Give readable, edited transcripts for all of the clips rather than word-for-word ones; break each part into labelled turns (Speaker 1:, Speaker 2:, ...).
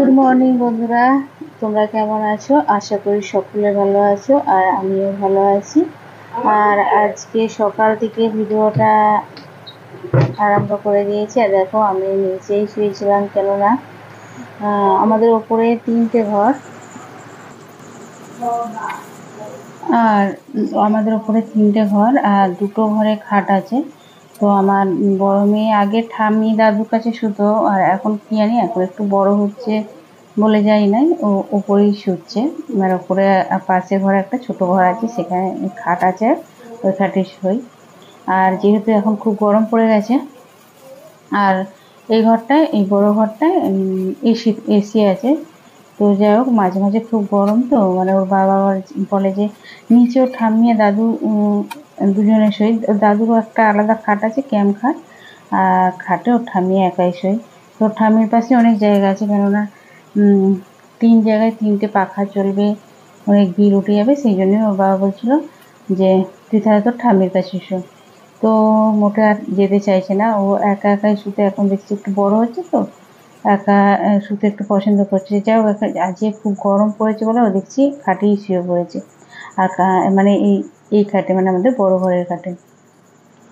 Speaker 1: Good morning বন্ধুরা, তোমরা কেমন আছো? আশা করি সকলে ভালো আছো আর আমিও ভালো আছি। আর আজকে সকাল থেকে ভিডিওটা আরম্ভ করে দিয়েছি। আর দেখো আমি নিচেই শুয়েছিলাম, কেননা আমাদের ওপরে 3টে ঘর, আর আমাদের ওপরে 3টে ঘর আর 2টো ঘরে খাট আছে। তো আমার বড় মেয়ে আগে ঠাম্মি দাদুর কাছে শুতো, আর এখন কি জানি এখন একটু বড় হচ্ছে বলে যাই নাই, ও ওপরেই শুচ্ছে। মানে ওপরে পাশের ঘরে একটা ছোট ঘর আছে, সেখানে খাট আছে, ওই খাটে শুই। আর যেহেতু এখন খুব গরম পড়ে গেছে, আর এই ঘরটায়, এই বড় ঘরটায় এসি আছে। তো যাই হোক, মাঝে মাঝে খুব গরম, তো মানে ওর বাবা বলে যে নিচেও ঠাম্মি আর দাদু দুজনে শোয়। দাদুরও একটা আলাদা খাট আছে, ক্যাম্প খাট, আর খাটে ওর ঠাম্মি একাই শোয়। তো ঠাম্মির পাশে অনেক জায়গা আছে, কেননা 3 জায়গায় 3টে পাখা চলবে, অনেক বিল উঠে যাবে। সেই জন্যই ওর বাবা বলছিল যে তুই তাহলে তোর ঠাম্মির কাছে শো। তো মোটে আর যেতে চাইছে না, ও একা একাই শুতে এখন দেখছি একটু বড় হচ্ছে, তো একা শুতে একটু পছন্দ করছে। যাই হোক, আজকে খুব গরম পড়েছে বলে ও দেখছি খাটেই শুয়ে পড়েছে। আর মানে এই খাটে, মানে আমাদের বড় ঘরের খাটে।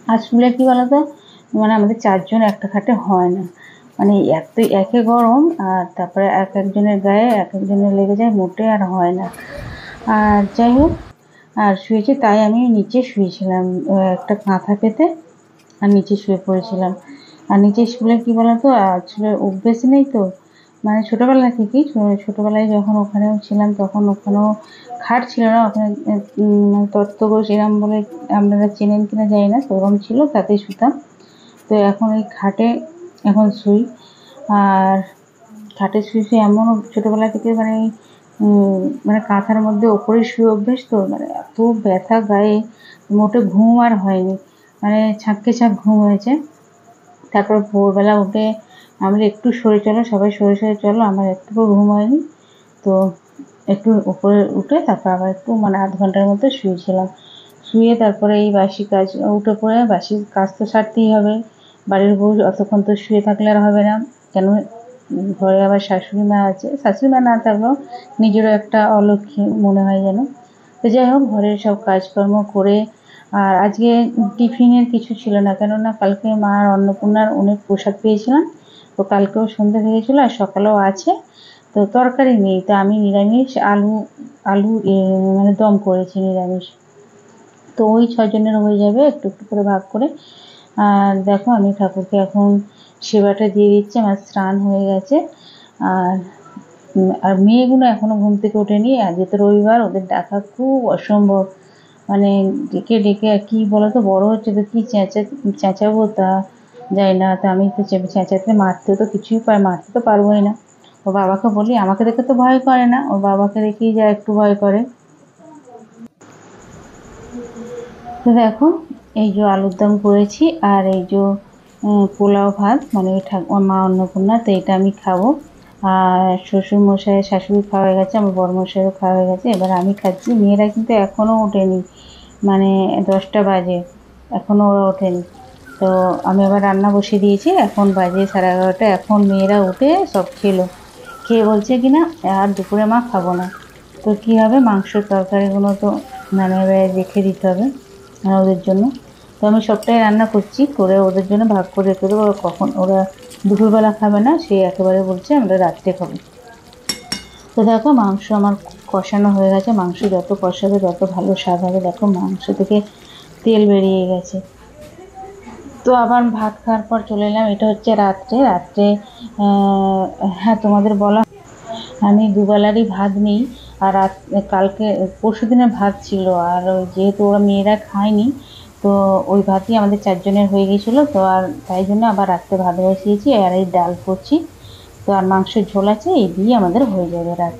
Speaker 1: আর শুলে কি বলতো, মানে আমাদের 4 জন একটা খাটে হয় না, মানে এত একে গরম, আর তারপরে এক একজনের গায়ে এক একজনের লেগে যায়, মোটে আর হয় না। আর যাই হোক, আর শুয়েছি, তাই আমি নিচে শুয়েছিলাম একটা কাঁথা পেতে, আর নিচে শুয়ে পড়েছিলাম। আর নিচে শুলে কি বলতো, আসলে অভ্যেস নেই তো, মানে ছোটবেলা থেকেই, ছোটবেলায় যখন ওখানেও ছিলাম তখন ওখানেও খাট ছিল না, ওখানে তত্ত্বগোষ এরম বলে, আপনারা চেনেন কিনা জানি না, ওরম ছিল, তাতেই শুতাম। তো এখন এই খাটে এখন শুই। আর খাটে শুয়ে শুয়ে এমন ছোটবেলা থেকে মানে মানে কাঁথার মধ্যে ওপরে শুয়ে অভ্যেস, তো মানে এত ব্যথা গায়ে, মোটে ঘুম আর হয়নি, মানে ছাঁককে ছাঁক ঘুম হয়েছে। তারপর ভোরবেলা উঠে আমরা একটু সরে চলো, সবাই সরে সরে চলো, আমার একটুকু ঘুম হয়নি। তো একটু উপরে উঠে তারপর আবার একটু মানে আধ ঘন্টার মতো শুয়েছিলাম। শুয়ে তারপরে এই বাসি কাজ উঠে পড়ে, বাসি কাজ তো সারতেই হবে, বাড়ির বউ অতক্ষণ তো শুয়ে থাকলে আর হবে না, কেন ঘরে আবার শাশুড়ি মা আছে। শাশুড়ি মা না থাকলেও নিজেরও একটা অলক্ষী মনে হয় যেন। তো যাই হোক, ঘরের সব কাজকর্ম করে, আর আজকে টিফিনের কিছু ছিল না, কেননা কালকে মার অন্নপূর্ণার অনেক প্রসাদ পেয়েছিলাম, তো কালকেও সন্ধ্যা থেকে ছিল আর সকালেও আছে। তো তরকারি নেই, তো আমি নিরামিষ আলু আলু মানে দম করেছি নিরামিষ। তো ওই 6 জনের হয়ে যাবে, একটু একটু করে ভাগ করে। আর দেখো আমি ঠাকুরকে এখন সেবাটা দিয়ে দিচ্ছি, আমার স্নান হয়ে গেছে। আর আর মেয়েগুলো এখনো ঘুম থেকে ওঠেনি, আজকে তো রবিবার, ওদের ডাকা খুব অসম্ভব, মানে ডেকে ডেকে আর কি বলতো, বড় হচ্ছে তো কি চেঁচাবো তা যায় না। তা আমি তো চেঁচাতে মারতেও তো কিছুই মারতে তো পারবোই না। ওর বাবাকে বলি, আমাকে দেখে তো ভয় করে না, ওর বাবাকে দেখেই যা একটু ভয় করে। তো দেখো, এই যে আলুর দম করেছি, আর এই যে পোলাও ভাত, মানে ওই মা অন্নপূর্ণা, তো এটা আমি খাবো। আর শ্বশুর মশাই শাশুড়ি খাওয়া হয়ে গেছে, আমার বড় মশাইও খাওয়া হয়ে গেছে, এবার আমি খাচ্ছি। মেয়েরা কিন্তু এখনো ওঠেনি, মানে 10টা বাজে, এখনো ওরা ওঠেনি। তো আমি আবার রান্না বসিয়ে দিয়েছি, এখন বাজে 11:30। এখন মেয়েরা উঠে সব খেলো, খেয়ে বলছে কিনা আর দুপুরে মা খাবো না। তো কি হবে, মাংসের তরকারিগুলো তো মানে রেখে দিতে হবে মানে ওদের জন্য। তো আমি সবটাই রান্না করছি, করে ওদের জন্য ভাগ করে রেখে দেবো। কখন ওরা দুপুরবেলা খাবে না, সে একেবারে বলছে আমরা রাত্রে খাবো। তো দেখো মাংস আমার কষানো হয়ে গেছে, মাংস যত কষাবে তত ভালো স্বাদ হবে। দেখো মাংস থেকে তেল বেরিয়ে গেছে। তো আবার ভাত খাওয়ার পর চলে এলাম, এটা হচ্ছে রাত্রে। রাত্রে হ্যাঁ, তোমাদের বলা আমি দুবেলারই ভাত নিই। আর কালকে পরশু দিনের ভাত ছিল, আর যেহেতু ওরা মেয়েরা খায়নি, তো ওই ভাতই আমাদের 4 জনের হয়ে গিয়েছিলো। তো আর তাই জন্য আবার রাত্রে ভাত বসিয়েছি, আর এই ডাল করছি। তো আর মাংসের ঝোল আছে, এই দিয়ে আমাদের হয়ে যাবে রাত।